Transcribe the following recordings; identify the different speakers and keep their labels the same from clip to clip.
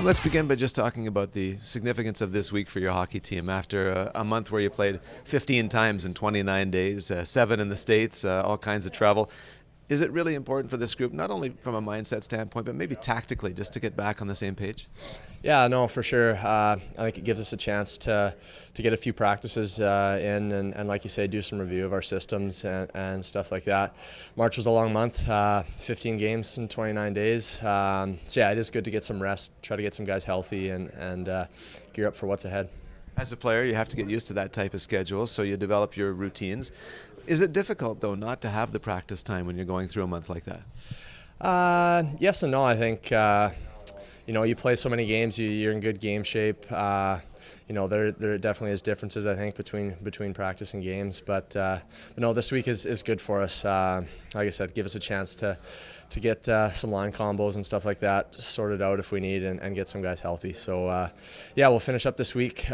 Speaker 1: Cam, let's begin by just talking about the significance of this week for your hockey team. After a month where you played 15 times in 29 days, 7 in the States, all kinds of travel, is it really important for this group, not only from a mindset standpoint, but maybe tactically, just to get back on the same page?
Speaker 2: Yeah, no, for sure. I think it gives us a chance to get a few practices in and like you say, do some review of our systems and stuff like that. March was a long month, 15 games in 29 days. So yeah, it is good to get some rest, try to get some guys healthy and gear up for what's ahead.
Speaker 1: As a player, you have to get used to that type of schedule, so you develop your routines. Is it difficult, though, not to have the practice time when you're going through a month like that?
Speaker 2: Yes and no. I think you play so many games, you're in good game shape. There definitely is differences, I think, between practice and games. But no, this week is good for us. Like I said, give us a chance to get some line combos and stuff like that sorted out if we need and get some guys healthy. So yeah, we'll finish up this week.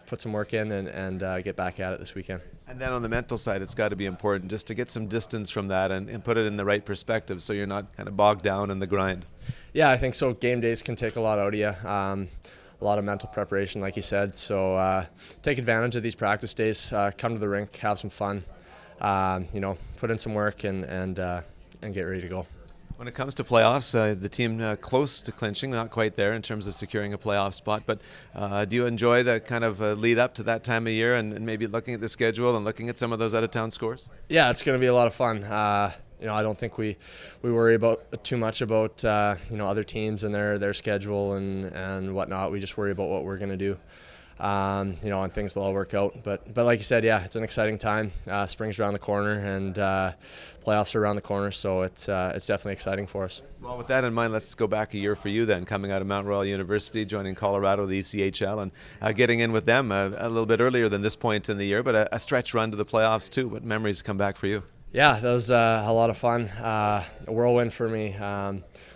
Speaker 2: Put some work in and get back at it this weekend.
Speaker 1: And then on the mental side, it's got to be important just to get some distance from that and put it in the right perspective so you're not kind of bogged down in the grind.
Speaker 2: Yeah, I think so. Game days can take a lot out of you. A lot of mental preparation, like you said. So take advantage of these practice days. Come to the rink, have some fun. Put in some work and get ready to go.
Speaker 1: When it comes to playoffs, the team close to clinching, not quite there in terms of securing a playoff spot, but do you enjoy the kind of lead up to that time of year and maybe looking at the schedule and looking at some of those out-of-town scores?
Speaker 2: Yeah, it's going to be a lot of fun. I don't think we worry about too much about other teams and their schedule and whatnot. We just worry about what we're going to do. And things will all work out. But like you said, yeah, it's an exciting time. Spring's around the corner and playoffs are around the corner, so it's definitely exciting for us.
Speaker 1: Well, with that in mind, let's go back a year for you then, coming out of Mount Royal University, joining Colorado, the ECHL, and getting in with them a little bit earlier than this point in the year, but a stretch run to the playoffs too. What memories come back for you?
Speaker 2: Yeah, that was a lot of fun. A whirlwind for me.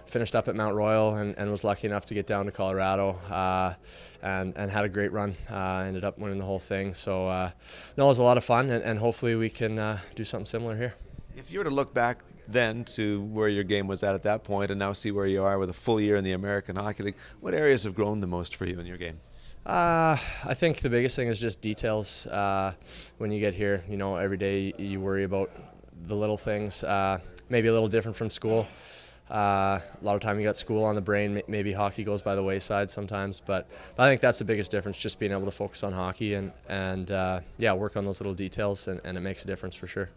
Speaker 2: Finished up at Mount Royal and was lucky enough to get down to Colorado and had a great run. Ended up winning the whole thing. So it was a lot of fun and hopefully we can do something similar here.
Speaker 1: If you were to look back then to where your game was at that point and now see where you are with a full year in the American Hockey League, what areas have grown the most for you in your game?
Speaker 2: I think the biggest thing is just details. When you get here, every day you worry about the little things, maybe a little different from school. A lot of time you got school on the brain, maybe hockey goes by the wayside sometimes, but I think that's the biggest difference, just being able to focus on hockey and work on those little details, and it makes a difference for sure.